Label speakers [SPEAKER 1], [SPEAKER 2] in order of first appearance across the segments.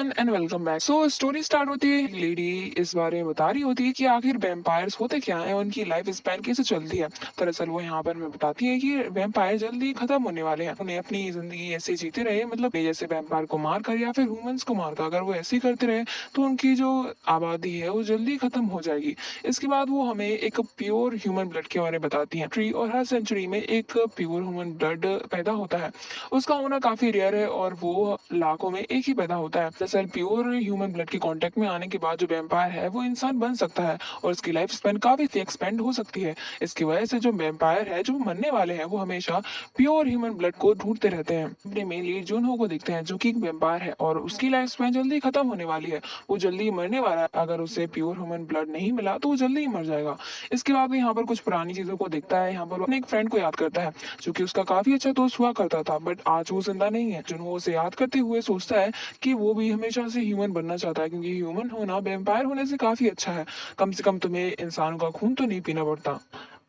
[SPEAKER 1] Everyone and welcome back. So story start होती है, एक लेडी इस बारे में बता रही होती है कि आखिर वैम्पायर्स होते क्या हैं, उनकी लाइफ स्पैन कैसे चलती है। दरअसल वो यहाँ पर हमें बताती है कि वैम्पायर जल्दी खत्म होने वाले हैं, उन्हें अपनी जिंदगी ऐसे जीते रहे, मतलब जैसे वैम्पायर को मार कर या फिर ह्यूमंस को मार कर, अगर वो ऐसे ही करते रहे तो उनकी जो आबादी है वो जल्दी खत्म हो जाएगी। इसके बाद वो हमें एक प्योर ह्यूमन ब्लड के बारे में बताती है ट्री, और हर सेंचुरी में एक प्योर ह्यूमन ब्लड पैदा होता है। उसका होना काफी रेयर है और वो लाखों में एक ही पैदा होता है। दरअसल प्योर ह्यूमन ब्लड के कांटेक्ट में आने के बाद जो वैम्पायर है वो इंसान बन सकता है और उसकी लाइफ स्पैन काफी एक्सपेंड हो सकती है। इसकी वजह से जो वैम्पायर है, जो मरने वाले हैं, वो हमेशा प्योर ह्यूमन ब्लड को ढूंढते रहते हैं। अपने मेन लीड जुनहो को देखते हैं, जो कि एक वैम्पायर है और उसकी लाइफ स्पैन जल्दी खत्म होने वाली है, वो जल्दी मरने वाला है। अगर उसे प्योर ह्यूमन ब्लड नहीं मिला तो वो जल्दी ही मर जाएगा। इसके बाद वो यहाँ पर कुछ पुरानी चीजों को देखता है। यहाँ पर वो अपने एक फ्रेंड को याद करता है जो कि उसका काफी अच्छा दोस्त हुआ करता था, बट आज वो जिंदा नहीं है। जुनहो उसे याद करते हुए सोचता है कि वो भी हमेशा से ह्यूमन बनना चाहता है, क्योंकि ह्यूमन होना वैम्पायर होने से काफी अच्छा है। कम से कम तुम्हें इंसानों का खून तो नहीं पीना पड़ता।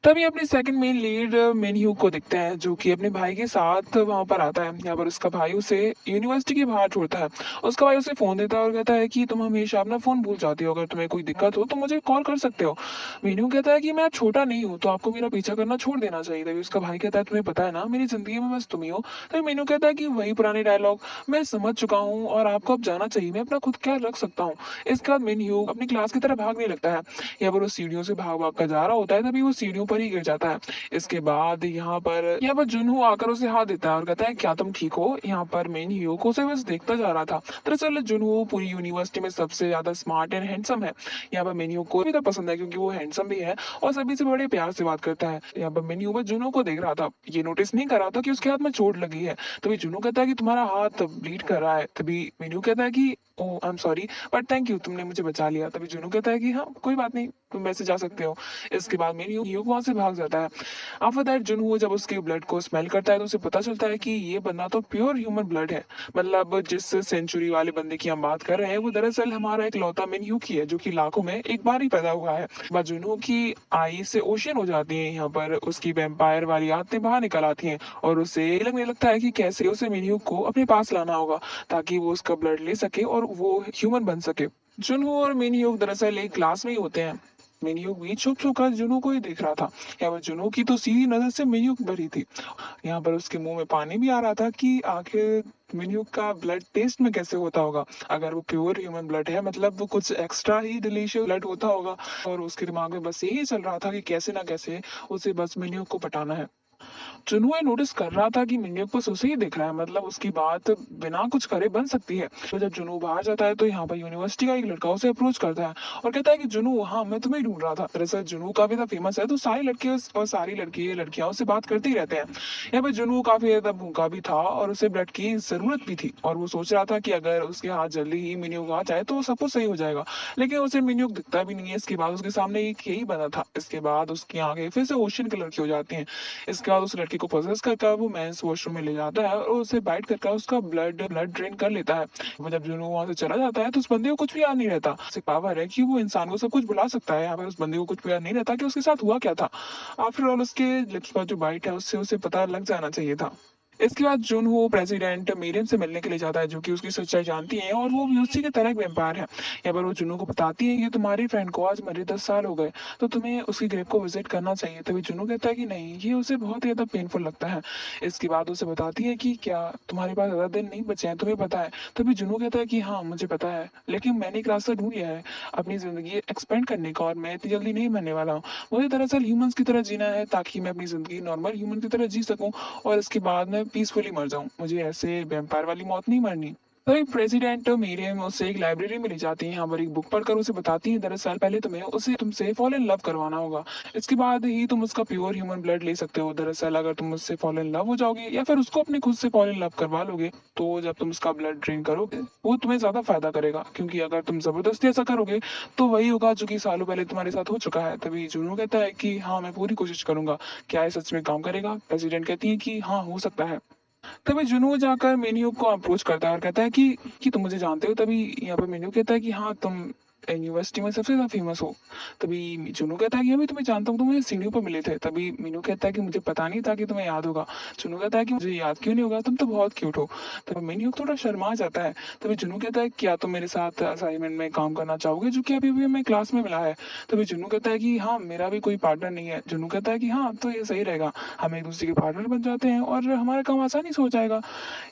[SPEAKER 1] तभी अपने सेकंड मेन लीड मेन ह्यू को दिखते हैं, जो कि अपने भाई के साथ वहां पर आता है। यहाँ पर उसका भाई उसे यूनिवर्सिटी के बाहर छोड़ता है। उसका भाई उसे फोन देता है और कहता है कि तुम हमेशा अपना फोन भूल जाती हो, अगर तुम्हें कोई दिक्कत हो तो मुझे कॉल कर सकते हो। मेन्यू कहता है कि मैं छोटा नहीं हूँ तो आपको मेरा पीछा करना छोड़ देना चाहिए। तभी उसका भाई कहता है तुम्हें पता है ना, मेरी जिंदगी में बस तुम ही हो। तभी मेन्यू कहता है कि वही पुराने डायलॉग, मैं समझ चुका हूँ और आपको अब जाना चाहिए, मैं अपना खुद ख्याल रख सकता हूँ। इसके बाद मेन्यू अपनी क्लास की तरफ भागने लगता है। यहाँ पर वो सीढ़ियों से भाग भाग कर जा रहा होता है, तभी वो सीढ़ियों पर ही गिर जाता है। इसके बाद यहाँ पर जुनहो आकर उसे हाथ देता है और कहता है क्या तुम ठीक हो। यहाँ पर मेन हीरो को उसे बस देखता जा रहा था। दरअसल जुनहो पूरी यूनिवर्सिटी में सबसे ज्यादा स्मार्ट एंड हैंडसम है। यहाँ पर मेन हीरो को भी तो पसंद है क्योंकि वो हैंडसम भी है और सभी से बड़े प्यार से बात करता है। यहाँ पर मेन हीरो बस जुनहो को देख रहा था, ये नोटिस नहीं कर रहा था कि उसके हाथ में चोट लगी है। तभी जुनहो कहता है कि तुम्हारा हाथ ब्लीड कर रहा है। तभी मेन हीरो कहता है कि oh I am sorry, but thank you, तुमने मुझे बचा लिया। तभी जुनू कहता है कि हाँ कोई बात नहीं, तुम वैसे जा सकते हो। इसके बाद मेरी यूक वहां से भाग जाता है। आफ्टर दैट जुनू जब उसके ब्लड को स्मेल करता है तो उसे पता चलता है कि ये बंदा तो प्योर ह्यूमन ब्लड है। मतलब जिस सेंचुरी वाले बंदे की हम बात कर रहे हैं वो दरअसल हमारा एक लौता मेन ह्यू की है, जो कि लाखों में एक बार ही पैदा हुआ है। बाद जुनू की आई से ओशन हो जाती है। यहाँ पर उसकी वेम्पायर वाली आदतें बाहर निकल आती हैं और उसे लगने लगता है कि कैसे उसे मेन ह्यू को अपने पास लाना होगा ताकि वो उसका ब्लड ले सके और वो ह्यूमन बन सके। जुनहो और मिनह्यूक दरअसल एक क्लास में ही होते हैं। मिनह्यूक भी छुप छुप कर जुनू को ही देख रहा था। यहाँ पर जुनू की तो सीधी नजर से मिनह्यूक भरी थी। यहाँ पर उसके मुंह में पानी भी आ रहा था कि आखिर मिनह्यूक का ब्लड टेस्ट में कैसे होता होगा। अगर वो प्योर ह्यूमन ब्लड है मतलब वो कुछ एक्स्ट्रा ही डिलीशियस ब्लड होता होगा। और उसके दिमाग में बस यही चल रहा था कि कैसे ना कैसे उसे बस मिनह्यूक को पटाना है। जुनू ये नोटिस कर रहा था कि मिन्यक बस उसे ही दिख रहा है, मतलब उसकी बात बिना कुछ करे बन सकती है। तो जब जुनू बाहर जाता है तो यहाँ पर यूनिवर्सिटी का एक लड़का उसे अप्रोच करता है और कहता है कि जुनू हाँ मैं तुम्हें ढूंढ रहा था। दरअसल जुनू काफी ज्यादा फेमस है तो सारे लड़के और सारी लड़कियां उससे बात करते ही रहते हैं। यहाँ पर जुनू काफी ज्यादा भूखा भी था और उसे ब्लड की जरूरत भी थी और वो सोच रहा था कि अगर उसके हाथ जल्दी ही मिन्यूक आ जाए तो सब कुछ सही हो जाएगा। लेकिन उसे मिन्यूक दिखता भी नहीं है। इसके बाद उसके सामने एक यही बना था। इसके बाद उसकी आंखें फिर से ओशन कलर की हो जाती हैं। इसके बाद उस लड़की को पॉजेस करके वो मेंस वॉशरूम में ले जाता है और उसे बाइट करके उसका ब्लड ड्रेन कर लेता है। वो जब जुनू वहां से चला जाता है तो उस बंदे को कुछ भी याद नहीं रहता। उसे पावर है कि वो इंसान को सब कुछ भुला सकता है। यहाँ पर उस बंदे को कुछ भी याद नहीं रहता कि उसके साथ हुआ क्या था। आफ्टर ऑल उसके लिप्स पर जो बाइट है उससे उसे पता लग जाना चाहिए था। इसके बाद जुन वो प्रेसिडेंट मीरियम से मिलने के लिए जाता है, जो कि उसकी सच्चाई जानती है और वो भी उसी की तरह एक वेम्पायर है। यहाँ पर वो जुनू को बताती है कि तुम्हारी फ्रेंड को आज मरे 10 साल हो गए तो तुम्हें उसकी ग्रेव को विजिट करना चाहिए। तभी जुनू कहता है कि नहीं, ये उसे बहुत ही ज्यादा पेनफुल लगता है। इसके बाद उसे बताती है कि क्या तुम्हारे पास ज्यादा दिन नहीं बचे हैं, तुम्हें पता है। तभी जुनू कहता है कि हाँ मुझे पता है, लेकिन मैंने एक रास्ता ढूंढ लिया है अपनी जिंदगी एक्सपेंड करने का और मैं इतनी जल्दी नहीं मरने वाला हूँ। मुझे दरअसल ह्यूमंस की तरह जीना है ताकि मैं अपनी जिंदगी नॉर्मल ह्यूमन की तरह जी सकूं और इसके बाद मैं पीसफुली मर जाऊं। मुझे ऐसे वेम्पायर वाली मौत नहीं मरनी। तो एक प्रेसिडेंट मीरियम उसे एक लाइब्रेरी में ले जाती है। यहाँ पर एक बुक पढ़कर उसे बताती है दरअसल पहले तुम्हें उसे तुमसे फॉल इन लव करवाना होगा, इसके बाद ही तुम उसका प्योर ह्यूमन ब्लड ले सकते हो। दरअसल अगर तुम उससे फॉल इन लव हो जाओगे या फिर उसको अपने खुद से फॉल इन लव करवा लोगे तो जब तुम उसका ब्लड ड्रेन करोगे वो तुम्हें ज्यादा फायदा करेगा, क्योंकि अगर तुम जबरदस्ती ऐसा करोगे तो वही होगा जो कि सालों पहले तुम्हारे साथ हो चुका है। तभी जुनू कहता है कि हाँ मैं पूरी कोशिश करूंगा, क्या ये सच में काम करेगा। प्रेसिडेंट कहती है कि हाँ हो सकता है। तभी जुनू जाकर मेन्यू को अप्रोच करता है और कहता है कि तुम मुझे जानते हो। तभी यहाँ पर मेन्यू कहता है कि हाँ तुम यूनिवर्सिटी में सबसे ज़्यादा फेमस हो। तभी जुनू कहता है कि अभी तुम्हें जानता हूँ, तुम्हें सीढ़ियों पर मिले थे। तभी मीनू कहता है कि मुझे पता नहीं था कि तुम्हें याद होगा। जुनू कहता है कि मुझे याद क्यों नहीं होगा, तुम तो बहुत क्यूट हो। तब मीनू थोड़ा शर्मा जाता है। तभी जुनू कहता है क्या तुम मेरे साथ असाइनमेंट में काम करना चाहोगे, जो कि अभी अभी हमें क्लास में मिला है। तभी जुनू कहता है कि हाँ, मेरा भी कोई पार्टनर नहीं है। जुनू कहता है कि हाँ, तो ये सही रहेगा, हम एक दूसरे के पार्टनर बन जाते हैं और हमारा काम आसानी से हो जाएगा।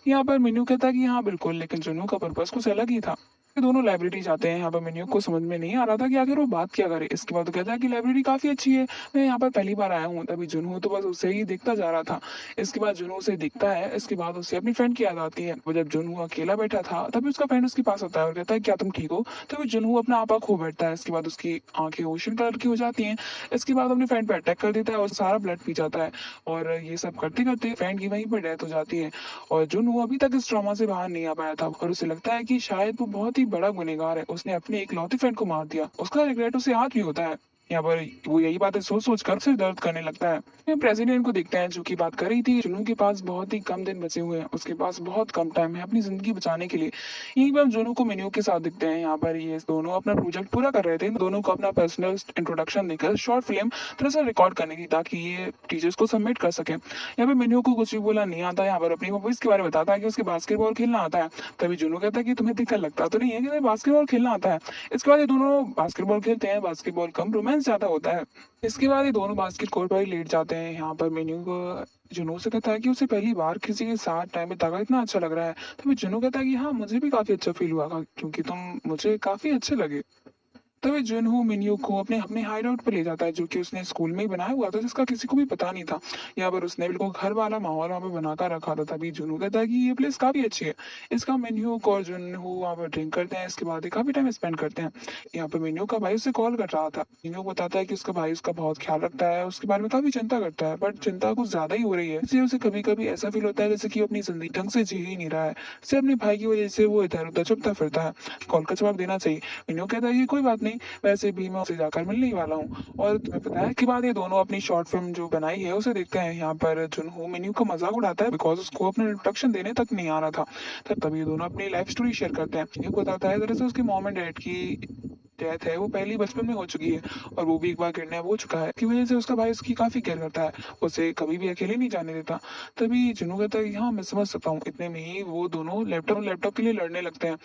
[SPEAKER 1] यहाँ पर मीनू कहता है कि हाँ बिल्कुल, लेकिन जुनू का पर्पस कुछ अलग ही था। ये दोनों लाइब्रेरी जाते हैं। यहाँ पर मीनू को समझ में नहीं आ रहा था कि आखिर वो बात क्या करे। इसके बाद वो कहता है कि लाइब्रेरी काफी अच्छी है, मैं यहाँ पर पहली बार आया हूँ। तभी जुनू तो बस उसे ही देखता जा रहा था। इसके बाद जुनू उसे दिखता है। इसके बाद उसे अपनी फ्रेंड की याद आती है। वो जब जुनू अकेला बैठा था तभी उसका फ्रेंड उसके पास आता है और कहता है क्या तुम ठीक हो। तभी जुनू अपना आपा खो बैठता है। इसके बाद उसकी आंखें ओशन कलर की हो जाती हैं। इसके बाद अपनी फ्रेंड पर अटैक कर देता है और सारा ब्लड पी जाता है। और ये सब करते करते फ्रेंड की वहीं पर डेथ हो जाती है। और जुनू अभी तक इस ट्रॉमा से बाहर नहीं आ पाया था और उसे लगता है कि शायद वो बहुत ही बड़ा गुनहगार है, उसने अपने इकलौते फ्रेंड को मार दिया। उसका रिग्रेट उसे आज भी होता है। यहाँ पर वो यही बातें सोच सोच कर सिर दर्द करने लगता है। फिर प्रेसिडेंट को देखते हैं जो कि बात कर रही थी। जुनू के पास बहुत ही कम दिन बचे हुए हैं, उसके पास बहुत कम टाइम है अपनी जिंदगी बचाने के लिए। यहीं पर हम जुनू को मेन्यू के साथ दिखते हैं। यहाँ पर ये दोनों अपना प्रोजेक्ट पूरा कर रहे थे। दोनों को अपना पर्सनल इंट्रोडक्शन देकर शॉर्ट फिल्म दरअसल रिकॉर्ड करने की, ताकि ये टीचर्स को सबमिट कर सके। यहाँ पे मेन्यू को कुछ भी बोला नहीं आता है। यहाँ पर अपनी हॉबीज के बारे में बताता है कि उसके बास्केटबॉल खेलना आता है। तभी जुनू कहता है कि तुम्हें दिक्कत लगता तो नहीं है कि तुम्हें बास्केटबॉल खेलना आता है। इसके बाद ये दोनों बास्केटबॉल खेलते हैं। बास्केटबॉल कम रोमांस ज्यादा होता है। इसके बाद ये दोनों बास्केट कोर्ट पर ही लेट जाते हैं। यहाँ पर मेन्यू को जुनू से कहता है कि उसे पहली बार किसी के साथ टाइम बिताकर इतना अच्छा लग रहा है। तभी जुनू कहता है कि हाँ, मुझे भी काफी अच्छा फील हुआ क्योंकि तुम मुझे काफी अच्छे लगे। तभी जुनहो मिन्यू को अपने अपने हाइड आउट पर ले जाता है, जो कि उसने स्कूल में ही बनाया हुआ था, जिसका किसी को भी पता नहीं था। यहाँ पर उसने बिल्कुल घर वाला माहौल वहाँ पे बनाकर रखा था। तभी जुनू कहता है कि ये प्लेस काफी अच्छी है। इसका मिन्यू और जुनहो वहाँ पर ड्रिंक करते हैं। इसके बाद ये काफी टाइम स्पेंड करते हैं। यहाँ पर मिन्यू का भाई उसे कॉल कर रहा था। मिन्यू बताता है कि उसका भाई उसका बहुत ख्याल रखता है, उसके बारे में काफी चिंता करता है, बट चिंता कुछ ज्यादा ही हो रही है। इसलिए उसे कभी कभी ऐसा फील होता है जैसे कि वो अपनी जिंदगी ढंग से जी ही नहीं रहा है। सिर्फ अपने भाई की वजह से वो इधर उधर चुपता फिरता है। कॉल का जवाब देना चाहिए। मिन्यू कहता है कि कोई बात नहीं, वैसे भी मैं उसे जाकर मिलने ही वाला हूँ। और तुम्हें पता है कि बाद ये दोनों अपनी शॉर्ट फिल्म जो बनाई है उसे देखते हैं। यहाँ पर जुनहो मेन्यू का मजाक उड़ाता है बिकॉज उसको अपना इंट्रोडक्शन देने तक नहीं आ रहा था। तब ये दोनों अपनी लाइफ स्टोरी शेयर करते हैं। मेन्यू बताता है दरअसल उसके मॉम एंड डैड की डेथ है वो पहली बचपन में हो चुकी है और वो भी एक बार किडनैप हो चुका है। की वजह से उसका भाई उसकी काफी केयर करता है, उसे कभी भी अकेले नहीं जाने देता। तभी जुनू कहता है कि हाँ, मैं समझ सकता हूँ। इतने में ही वो दोनों लैपटॉप लैपटॉप के लिए लड़ने लगते हैं।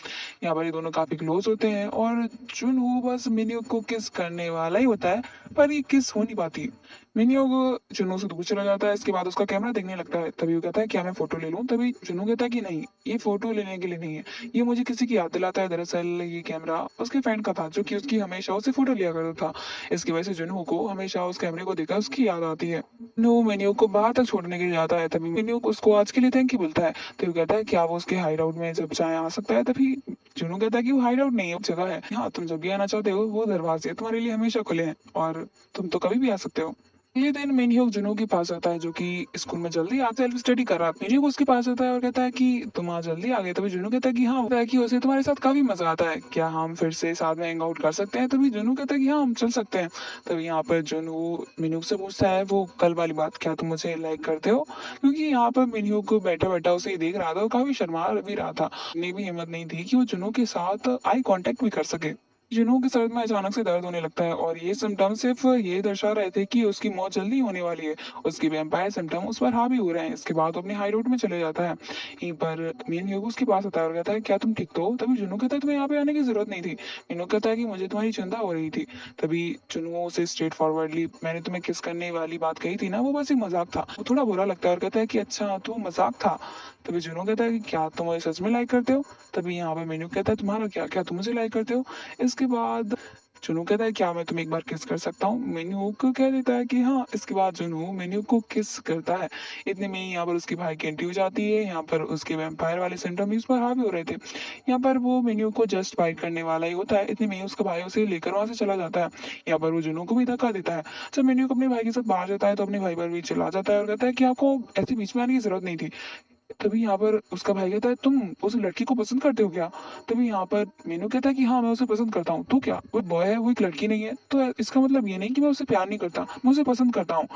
[SPEAKER 1] यहाँ पर ये दोनों काफी क्लोज होते हैं और जुनू बस मिन्यू को किस करने वाला ही होता है, पर ये किस हो नहीं पाती। मिन्यू को जुनू से दूर चला जाता है। इसके बाद उसका कैमरा देखने लगता है। तभी वो कहता है क्या मैं फोटो ले लूं। तभी जुनू कहता है कि नहीं, ये फोटो लेने के लिए नहीं है, ये मुझे किसी की याद दिलाता है। दरअसल ये कैमरा उसके फ्रेंड का था, जो कि उसकी हमेशा उसे फोटो लिया करता था। इसकी वजह से जुनू को हमेशा उस कैमरे को देखकर उसकी याद आती है। नो मेन्यू को बाहर तक छोड़ने के लिए जाता है। तभी मेन्यू उसको आज के लिए थैंक यू बोलता है। तो वो कहता है क्या वो उसके हाइड आउट में जब चाहे आ सकता है। तभी जुनू कहता है कि वो हाइड आउट नहीं है, वो जगह है। हाँ, तुम जब भी आना चाहते हो वो दरवाजे तुम्हारे लिए हमेशा खुले हैं और तुम तो कभी भी आ सकते हो। अगले दिन मेन्यू जुनू के पास आता है, जो कि स्कूल में जल्दी आके सेल्फ स्टडी कर रहा था। मेन्यू उसके पास आता है और कहता है कि तुम आज जल्दी आ गए। तभी जुनू कहता है कि हाँ, होता है कि उसे तुम्हारे साथ काफी मजा आता है, क्या हम फिर से साथ में हैंग आउट कर सकते हैं। तभी जुनू कहता है कि हाँ, हम चल सकते हैं। तभी यहाँ पर जुनू मेन्यू से पूछता है वो कल वाली बात, क्या तुम मुझे लाइक करते हो। क्योंकि यहाँ पर मेन्यू को बैठा बैठा उसे देख रहा था और काफी शर्मा भी रहा था। इतनी भी हिम्मत नहीं थी कि वो जुनू के साथ आई कांटेक्ट भी कर सके। जुनू के सर में अचानक से दर्द होने लगता है और ये सिम्टम सिर्फ ये दर्शा रहे थे कि उसकी मौत जल्दी होने वाली है। उसकी वैम्पायर सिम्टम उस पर हावी हो रहे हैं। इसके बाद वो अपने हाई रोड में चले जाता है। यहीं पर मीन योग उसके पास आता है और कहता है क्या तुम ठीक तो हो। तभी जुनू कहता है तुम्हें यहाँ पे आने की जरूरत नहीं थी। मीनू कहता है कि मुझे तुम्हारी चिंता हो रही थी। तभी जुनू उसे स्ट्रेट फॉरवर्डली, मैंने तुम्हें किस करने वाली बात कही थी ना, वो बस एक मजाक था। वो थोड़ा बुरा लगता है और कहता है कि अच्छा, तो मजाक था। तभी जुनू कहता है कि क्या तुम मुझे सच में लाइक करते हो। तभी यहाँ पे मीनू कहता है तुम्हारा क्या, क्या तुम मुझे लाइक करते हो। इसके बाद जुनू कहता है क्या मैं तुम्हें एक बार किस कर सकता हूँ। मेन्यू को कह देता है कि हाँ। इसके बाद जुनू मेन्यू को किस करता है। इतने में ही यहाँ पर उसकी भाई की एंट्री हो जाती है। यहाँ पर उसके वैम्पायर वाले सिम्टम उस पर हावी हो रहे थे। यहाँ पर वो मेन्यू को जस्ट फाइट करने वाला ही होता है। इतने में ही उसका भाई उसे लेकर वहां से चला जाता है। यहाँ पर वो जुनू को भी धक्का देता है। जब मेन्यू को अपने भाई के साथ बाहर जाता है तो अपने भाई पर भी चिल्ला जाता है और कहता है कि आपको ऐसे बीच में आने की जरूरत नहीं थी। तभी यहाँ पर उसका भाई कहता है तुम उस लड़की को पसंद करते हो क्या। तभी यहाँ पर मीनू कहता है कि हाँ, मैं उसे पसंद करता हूँ। तो क्या वो बॉय है, वो एक लड़की नहीं है, तो इसका मतलब ये नहीं कि मैं उसे प्यार नहीं करता, मैं उसे पसंद करता हूँ।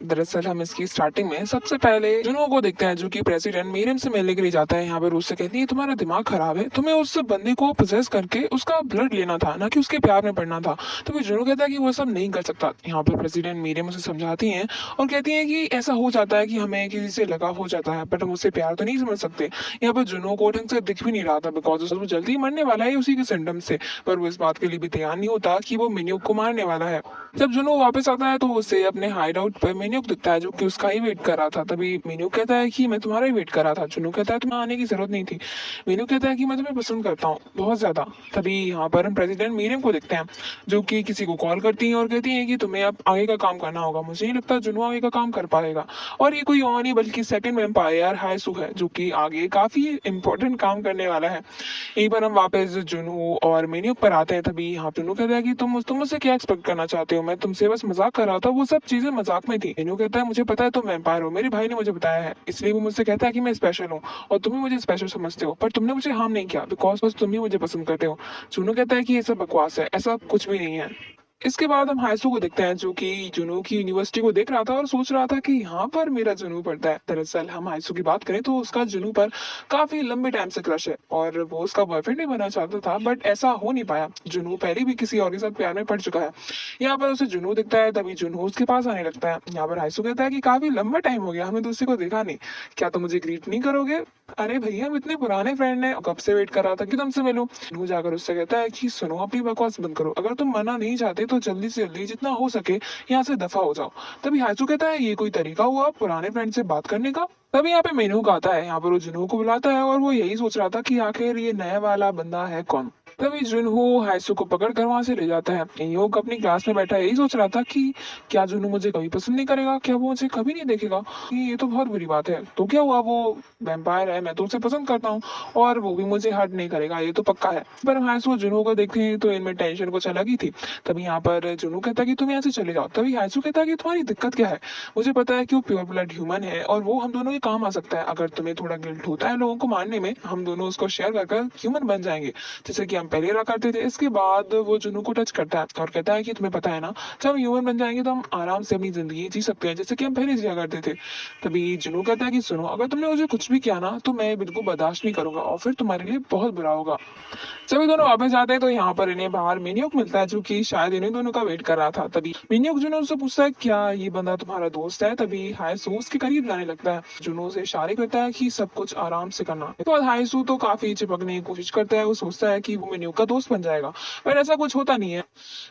[SPEAKER 1] दरअसल हम इसकी स्टार्टिंग में सबसे पहले जुनू को देखते हैं जो कि प्रेसिडेंट मीरियम से मिलने के लिए जाता है। यहाँ पर उससे कहती है तुम्हारा दिमाग खराब है, तुम्हें उस बंदे को पोजेस करके उसका ब्लड लेना था, ना कि उसके प्यार में पड़ना था। तो फिर जुनू कहता है कि वो सब नहीं कर सकता। यहाँ पर प्रेसिडेंट मीरियम उसे समझाती है और कहती है कि ऐसा हो जाता है कि हमें किसी से लगाव हो जाता है बट हम उससे प्यार तो नहीं समझ सकते। यहाँ पर जुनू को ढंग से दिख भी नहीं रहा था बिकॉज वो जल्दी मरने वाला है उसी के सिम्टम से, पर वो इस बात के लिए भी तैयार नहीं होता कि वो मिन्यूक को मारने वाला है। जब जुनू वापस आता है तो उसे अपने हाइड आउट पर मिन्यूक दिखता है जो कि उसका ही वेट कर रहा था। तभी मिन्यूक कहता है कि मैं तुम्हारा ही वेट कर रहा था। जुनू कहता है तुम्हें आने की जरूरत नहीं थी। मिन्यूक कहता है कि मैं तुम्हें पसंद करता हूँ बहुत ज्यादा। तभी यहाँ पर हम प्रेसिडेंट मीरियम को देखते हैं जो कि किसी को कॉल करती है और कहती है कि तुम्हें अब आगे का काम करना होगा। मुझे नहीं लगता जुनू आगे का काम कर पाएगा। और ये कोई और नहीं बल्कि सेकंड वेम्पायर हायसू है जो कि आगे काफी इंपॉर्टेंट काम करने वाला है। एक बार हम वापस जुनू और मिन्यूक पर आते हैं। तभी यहाँ जुनू कहता है कि तुम मुझसे क्या एक्सपेक्ट करना चाहते हो, मैं तुमसे बस मजाक कर रहा था, वो सब चीजें मजाक में थी। मिन्यू कहता है मुझे पता है तुम वैम्पायर हो, मेरे भाई ने मुझे बताया है, इसलिए वो मुझसे कहता है कि मैं स्पेशल हूँ और तुम भी मुझे स्पेशल समझते हो, पर तुमने मुझे हार्म नहीं किया बिकॉज बस तुम ही मुझे पसंद करते हो। जुनू कहता है कि ये सब बकवास है, ऐसा कुछ भी नहीं है। इसके बाद हम हायसू को देखते हैं जो कि जुनू की यूनिवर्सिटी को देख रहा था और सोच रहा था कि यहाँ पर मेरा जुनू पढ़ता है। दरअसल हम हायसू की बात करें तो उसका जुनू पर काफी लंबे टाइम से क्रश है और वो उसका बॉयफ्रेंड भी बनना चाहता था बट ऐसा हो नहीं पाया। जुनू पहले भी किसी और के साथ प्यार में पड़ चुका है। यहाँ पर उसे जुनू दिखता है तभी जुनू उसके पास आने लगता है। यहाँ पर हायसू कहता है कि काफी लंबा टाइम हो गया हमें दूसरे को देखा नहीं, क्या तुम मुझे ग्रीट नहीं करोगे? अरे भैया हम इतने पुराने फ्रेंड हैं, कब से वेट कर रहा था कि तुमसे मिलूं। जुनू जाकर उससे कहता है कि सुनो अपनी बकवास बंद करो, अगर तुम मना नहीं चाहते तो जल्दी से जल्दी जितना हो सके यहाँ से दफा हो जाओ। तभी हायसू कहता है ये कोई तरीका हुआ पुराने फ्रेंड से बात करने का? तभी यहाँ पे मेनूक आता है। यहाँ पर वो जुनू को बुलाता है और वो यही सोच रहा था कि आखिर ये नया वाला बंदा है कौन। तभी जुनू हायसू को पकड़ कर वहां से ले जाता है। योग अपनी क्लास में बैठा यही सोच रहा था कि क्या जुनू मुझे कभी पसंद नहीं करेगा, क्या वो मुझे कभी नहीं देखेगा? ये तो बहुत बुरी बात है। तो क्या हुआ, वो वैम्पायर है, मैं तो उसे पसंद करता हूँ और वो भी मुझे हर्ट नहीं करेगा, ये तो पक्का है। पर हायसू जुनू को देखते हैं तो इनमें टेंशन कुछ अलग ही थी। तभी यहाँ पर जुनू कहता है कि तुम यहाँ से चले जाओ। तभी हायसू कहता है कि तुम्हारी दिक्कत क्या है? मुझे पता है कि वो प्योर ब्लड ह्यूमन है और वो हम दोनों के काम आ सकता है। अगर तुम्हें थोड़ा गिल्ट होता है लोगों को मारने में, हम दोनों उसको शेयर कर ह्यूमन बन जाएंगे जैसे कि हम पहले रहा करते थे। इसके बाद वो जुनू को टच करता है और कहता है कि तुम्हें पता है ना, जब हम ह्यूमन बन जाएंगे तो हम आराम से अपनी जिंदगी जी सकते हैं जैसे कि हम पहले जिया करते थे। तभी जुनू कहता है कि सुनो, अगर तुमने मुझे कुछ भी किया ना तो मैं बिल्कुल बर्दाश्त नहीं करूंगा और फिर तुम्हारे लिए बहुत बुरा होगा। जब ये दोनों वापस जाते हैं तो यहाँ पर इन्हें बाहर मिन्यूक मिलता है जो कि शायद इन्हीं दोनों का वेट कर रहा था। तभी मिन्यूक जुनू से पूछता है क्या ये बंदा तुम्हारा दोस्त है? तभी हायसू उसके करीब जाने लगता है। जुनू से इशारे करता है कि सब कुछ आराम से करना। तो बाद हायसू तो काफी चिपकने की कोशिश करता है, वो सोचता है कि वो मिन्यूक का दोस्त बन जाएगा पर ऐसा कुछ होता नहीं है।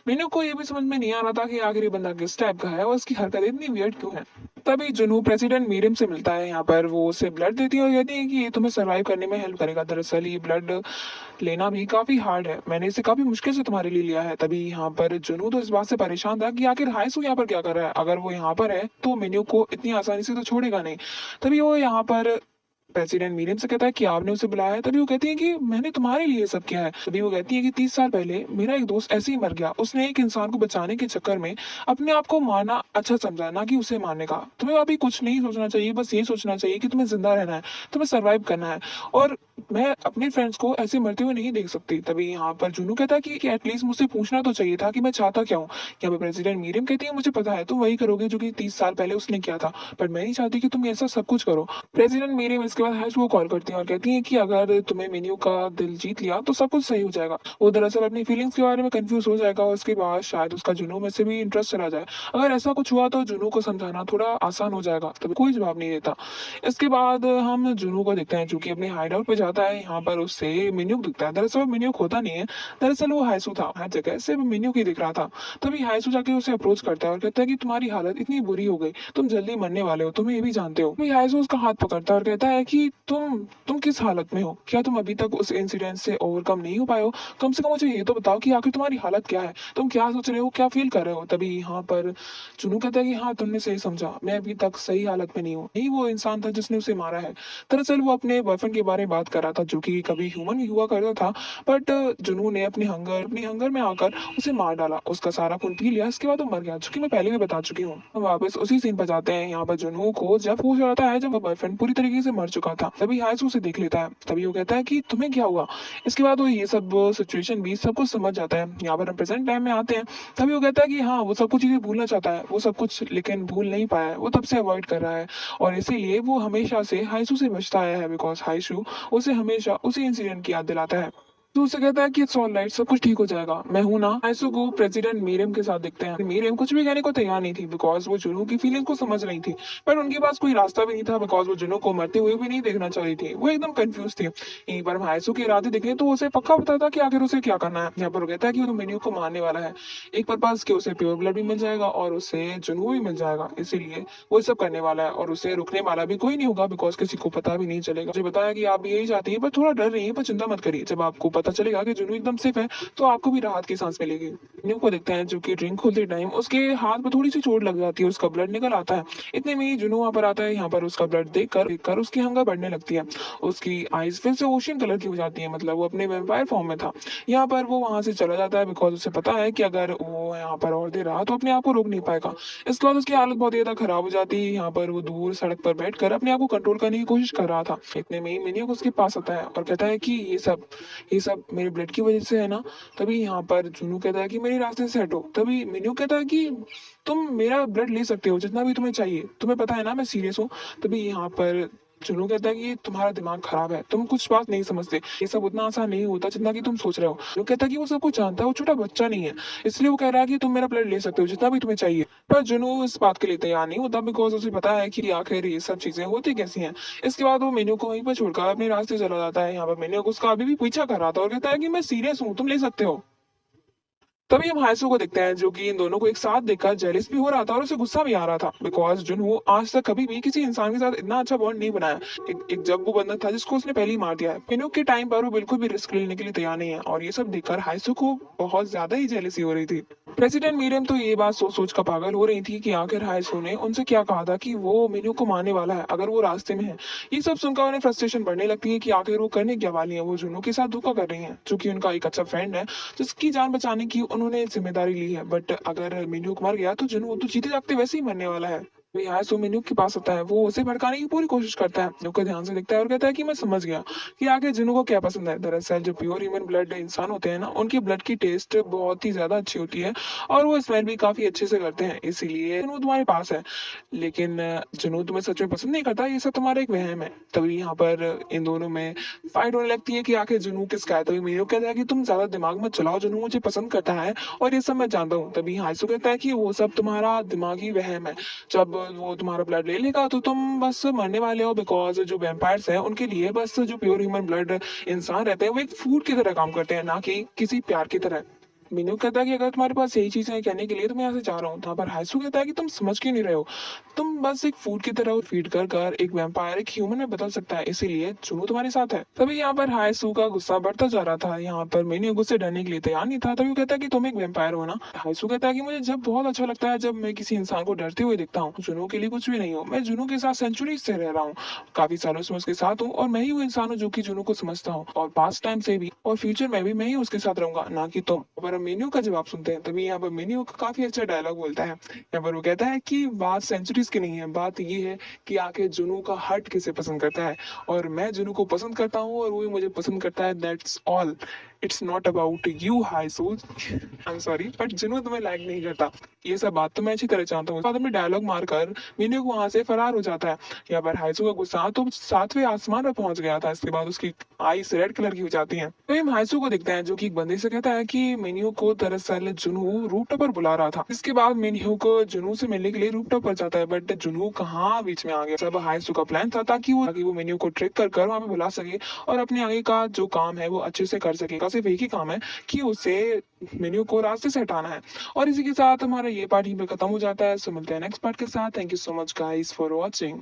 [SPEAKER 1] मिन्यूक को ये भी समझ में नहीं आ रहा था कि आखिर ये बंदा किस टाइप का है और उसकी हरकत इतनी वियर्ड क्यों है। तभी जुनू प्रेसिडेंट मीरियम से मिलता है। यहाँ पर वो उसे ब्लड देती है और कहती है कि ये तुम्हें सरवाइव करने में हेल्प करेगा। दरअसल ये ब्लड लेना भी काफी हार्ड है, मैंने इसे काफी मुश्किल से तुम्हारे लिए लिया है। तभी यहाँ पर जुनू तो इस बात से परेशान था कि आखिर हायसू यहाँ पर क्या कर रहा है, अगर वो यहाँ पर है तो मेन्यू को इतनी आसानी से तो छोड़ेगा नहीं। तभी वो यहाँ पर प्रेसिडेंट मीरियम से कहता है कि आपने उसे बुलाया है। तभी वो कहती है कि मैंने तुम्हारे लिए सब किया है। तभी वो कहती है कि 30 साल पहले मेरा एक दोस्त ऐसे ही मर गया, उसने एक इंसान को बचाने के चक्कर में अपने आप को मारना अच्छा समझा, ना कि उसे मारने का। तुम्हें अभी कुछ नहीं सोचना चाहिए, बस ये सोचना चाहिए कि तुम्हें जिंदा रहना है, तुम्हें सरवाइव करना है और मैं अपने फ्रेंड्स को ऐसे मरते हुए नहीं देख सकती। तभी यहाँ पर जुनू कहता है कि एटलीस्ट मुझसे पूछना तो चाहिए था कि मैं चाहता क्या हूँ। यहाँ पे प्रेसिडेंट मीरियम कहती है मुझे पता है तुम वही करोगे जो कि 30 साल पहले उसने किया था, पर मैं नहीं चाहती कि तुम ऐसा सब कुछ करो। प्रेसिडेंट मीरियम इसके बाद हायसू को कॉल करती है और कहती है कि अगर तुम्हें मेन्यू का दिल जीत लिया तो सब कुछ सही हो जाएगा। वो दरअसल अपनी फीलिंग्स के बारे में कंफ्यूज हो जाएगा और उसके बाद शायद उसका जुनू में से भी इंटरेस्ट चला जाए। अगर ऐसा कुछ हुआ तो जुनू को समझाना थोड़ा आसान हो जाएगा। तभी कोई जवाब नहीं देता। इसके बाद हम जुनू को देखते हैं जो कि अपने हाइड आउट पे जाता है। यहाँ पर उससे मिन्यूक दिखता है। दरअसल वो मिन्यूक होता नहीं है, दरअसल वो हायसू था। हर जगह से मिन्यूक ही दिख रहा था। तभी हायसू जाके उसे अप्रोच करता है और कहता है कि तुम्हारी हालत इतनी बुरी हो गई, तुम जल्दी मरने वाले हो, तुम ये भी जानते हो। तभी हायसू उसका हाथ पकड़ता है और कहता है कि तुम किस हालत में हो, क्या तुम अभी तक उस इंसिडेंट से ओवरकम नहीं हो पाए हो? कम से कम मुझे ये तो बताओ कि आखिर तुम्हारी हालत क्या है, तुम क्या सोच रहे हो, क्या फील कर रहे हो? तभी यहाँ पर जुनू कहता है कि हाँ तुमने सही समझा, मैं अभी तक सही हालत में नहीं हूँ। यही वो इंसान था जिसने उसे मारा है। दरअसल वो अपने बॉयफ्रेंड के बारे में बात कर रहा था जो कि कभी ह्यूमन भी हुआ करता था, बट जुनू ने अपनी हंगर में आकर उसे मार डाला, उसका सारा खून पी लिया। इसके बाद वो मर गया, जो कि मैं पहले भी बता चुकी हूँ। हम वापस उसी सीन पर जाते हैं। यहाँ पर जुनू को जब होश आता है जब वो बॉयफ्रेंड पूरी तरीके से मर चुका था। तभी हाइसू उसे देख लेता है। तभी वो कहता है कि तुम्हें क्या हुआ? इसके बाद वो ये सब सिचुएशन भी सब कुछ समझ जाता है। यहाँ पर हम प्रेजेंट टाइम में आते हैं। तभी वो कहता है कि हाँ, वो सब कुछ चीजें भूलना चाहता है, वो सब कुछ लेकिन भूल नहीं पाया है, वो तब से अवॉइड कर रहा है। और इसीलिए वो हमेशा से हाइसू से बचता आया है, बिकॉज हाइसू उसे हमेशा उसी इंसिडेंट की याद दिलाता है। तो उसे कहता है कि इट्स ऑल राइट, सब कुछ ठीक हो जाएगा, मैं हूं ना। आयसू को प्रेसिडेंट मीरियम के साथ देखते हैं। मीरियम कुछ भी कहने को तैयार नहीं थी, बिकॉज वो जुनू की फीलिंग को समझ रही थी। पर उनके पास कोई रास्ता भी नहीं था, बिकॉज वो जुनू को मरते हुए भी नहीं देखना चाह रही थी। वो एकदम कंफ्यूज थी। यहीं पर हम आयसू के इरादे दिखे तो उसे पक्का पता था कि आखिर उसे क्या करना है। यहाँ पर वो कहता है कि वो मेन्यू को मारने वाला है। एक पर्पज कि उसे प्योर ब्लड भी मिल जाएगा और उसे जुनू भी मिल जाएगा, इसीलिए वो सब करने वाला है। और उसे रुकने वाला भी कोई नहीं होगा, बिकॉज किसी को पता भी नहीं चलेगा। मुझे बताया कि आप भी यही चाहती है, पर थोड़ा डर रही है, पर चिंता मत करिए। जब आपको पता चलेगा कि जुनू एकदम सेफ है तो आपको भी राहत की सांस मिलेगी। न्यू को देखते हैं जो कि ड्रिंक खोलते टाइम उसके हाथ में थोड़ी सी चोट लग जाती है, उसका ब्लड निकल आता है। इतने में ही जुनू वहां पर आता है। यहाँ पर उसका ब्लड देखकर उसकी हंगर बढ़ने लगती है। उसकी आईज फिर से ओशियन कलर की हो जाती है, मतलब वो अपने वेम्पायर फॉर्म में था। यहाँ पर वो वहां से चला जाता है, बिकॉज उसे पता है कि अगर वो यहाँ पर और देर रहा तो अपने आप को रोक नहीं पाएगा। इसके बाद उसकी हालत बहुत ज्यादा खराब हो जाती है। यहाँ पर वो दूर सड़क पर बैठकर अपने आप को कंट्रोल करने की कोशिश कर रहा था। इतने में ही मिनियक उसके पास आता है और कहता है कि ये सब मेरे ब्लड की वजह से है ना। तभी यहाँ पर जुनू कहता है कि मेरे रास्ते से हटो। तभी मिन्यू कहता है कि तुम मेरा ब्लड ले सकते हो जितना भी तुम्हें चाहिए, तुम्हें पता है ना मैं सीरियस हूँ। तभी यहाँ पर जुनू कहता है कि तुम्हारा दिमाग खराब है, तुम कुछ बात नहीं समझते, ये सब उतना आसान नहीं होता जितना कि तुम सोच रहे हो। जुनू कहता है कि वो सब कुछ जानता है, वो छोटा बच्चा नहीं है, इसलिए वो कह रहा है कि तुम मेरा ब्लड ले सकते हो जितना भी तुम्हें चाहिए। पर जुनू इस बात के लिए तैयार नहीं होता, बिकॉज उसे पता है कि आखिर ये सब चीजें होती कैसी हैं। इसके बाद वो मेन्यू को वहीं पर छोड़कर अपने रास्ते चला जाता है। यहाँ पर मेन्यू को उसका अभी भी पीछा कर रहा था और कहता है कि मैं सीरियस हूँ, तुम ले सकते हो। तभी हम हाइसू को देखते हैं जो कि इन दोनों को एक साथ देखकर जेलिस भी हो रहा था और उसे गुस्सा भी आ रहा था, बिकॉज जुनू आज तक कभी भी किसी इंसान के साथ इतना अच्छा बॉन्ड नहीं बनाया। एक जग्गू बंदर था जिसको उसने पहले ही मार दिया है। मिनू के टाइम पर वो बिल्कुल भी रिस्क लेने के लिए तैयार नहीं है, और ये सब देखकर हाइसू को बहुत ज्यादा ही जेलिसी हो रही थी। प्रेसिडेंट मीरियम तो ये बात सोच सोच कर पागल हो रही थी कि आखिर हाइसू ने उनसे क्या कहा था कि वो मिनू को मारने वाला है अगर वो रास्ते में है। ये सब सुनकर उन्हें फ्रस्ट्रेशन बढ़ने लगती है कि आखिर वो करने क्या वाली है। वो जुनू के साथ धोखा कर रही है, जो कि उनका एक अच्छा फ्रेंड है, जिसकी जान बचाने की उन्होंने जिम्मेदारी ली है। बट अगर मिन्यूक मर गया तो जुनू तो जीते जागते वैसे ही मरने वाला है। तो यहाँ सो मिन्यूक के पास आता है, वो उसे भड़काने की पूरी कोशिश करता है। मिन्यूक को ध्यान से देखता है और कहता है कि मैं समझ गया कि आगे जुनू को क्या पसंद है। दरअसल जो प्योर ह्यूमन ब्लड इंसान होते हैं ना, उनकी ब्लड की टेस्ट बहुत ही ज्यादा अच्छी होती है और वो स्मेल भी काफी अच्छे से करते हैं, इसीलिए जुनू तुम्हारे पास है। लेकिन जुनू तुम्हें सच में पसंद नहीं करता, ये सब तुम्हारा एक वहम है। तभी यहाँ पर इन दोनों में फाइट होने लगती है कि आखिर जुनू किसका है। तभी मिन्यूक कहता है कि तुम ज्यादा दिमाग मत चलाओ, जुनू मुझे पसंद करता है और ये सब मैं जानता हूँ। तभी हाइसू कहता है कि वो सब तुम्हारा दिमागी वहम है, जब वो तुम्हारा ब्लड ले लेगा तो तुम बस मरने वाले हो। बिकॉज जो वेम्पायर्स हैं उनके लिए बस जो प्योर ह्यूमन ब्लड इंसान रहते हैं वो एक फूड की तरह काम करते हैं, ना कि किसी प्यार की तरह। मीनू कहता है कि अगर तुम्हारे पास यही चीजें हैं कहने के लिए तो मैं यहाँ से जा रहा हूँ। यहाँ पर हाइसू कहता है कि तुम समझ क्यों नहीं रहे हो, तुम बस एक फूड की तरह फीड कर कर एक वैम्पायर एक ह्यूमन में बदल सकता है, इसीलिए जुनू तुम्हारे साथ है। तभी यहाँ पर हाइसू का गुस्सा बढ़ता जा रहा था। यहाँ पर मीनू गुस्से डरने के लिए तैयार नहीं था। तभी वो कहता है कि तुम एक वैम्पायर हो ना। हाइसू कहता है कि मुझे जब बहुत अच्छा लगता है जब मैं किसी इंसान को डरते हुए देखता हूँ। जुनू के लिए कुछ भी नहीं हो, मैं जुनू के साथ सेंचुरी से रह रहा हूँ, काफी सालों से मैं उसके साथ हूँ और मैं ही वो इंसान हूँ जो कि जुनू को समझता हूँ, और पास्ट टाइम से भी और फ्यूचर में भी मैं ही उसके साथ रहूंगा, ना कि तुम। पर मेन्यू का जवाब सुनते हैं। तभी यहाँ पर मेन्यू काफी अच्छा डायलॉग बोलता है। यहाँ पर वो कहता है कि बात सेंचुरीज की नहीं है, बात ये है कि आखिर जुनू का हर्ट किसे पसंद करता है, और मैं जुनू को पसंद करता हूँ और वो भी मुझे पसंद करता है, that's all. It's not about you Haesoo, I am sorry, but जुनू तुम्हें लाइक नहीं करता, ये सब बात तो मैं अच्छी तरह जानता हूँ। बाद में डायलॉग मारकर मेन्यू वहां से फरार हो जाता है। यहाँ पर हाइसू का गुस्सा तो सातवें आसमान पर पहुंच गया था। इसके बाद उसकी आईज रेड कलर की हो जाती हैं। तो हम हाइसू को देखते हैं जो कि एक बंदे से कहता है कि मेन्यू को दरअसल जुनू रूफटॉप पर बुला रहा था। इसके बाद मेन्यू को जुनू से मिलने के लिए रूफटॉप पर जाता है, बट जुनू कहाँ बीच में आ गया। सब हाइसू का प्लान था ताकि वो मेन्यू को ट्रिक कर कर वहां पे बुला सके और अपने आगे का जो काम है वो अच्छे से कर सके। सिर्फ एक ही काम है कि उसे मेन्यू को रास्ते से हटाना है। और इसी के साथ हमारा ये पार्ट यहीं पे खत्म हो जाता है। सो मिलते हैं नेक्स्ट पार्ट के साथ। Thank you so much guys for watching.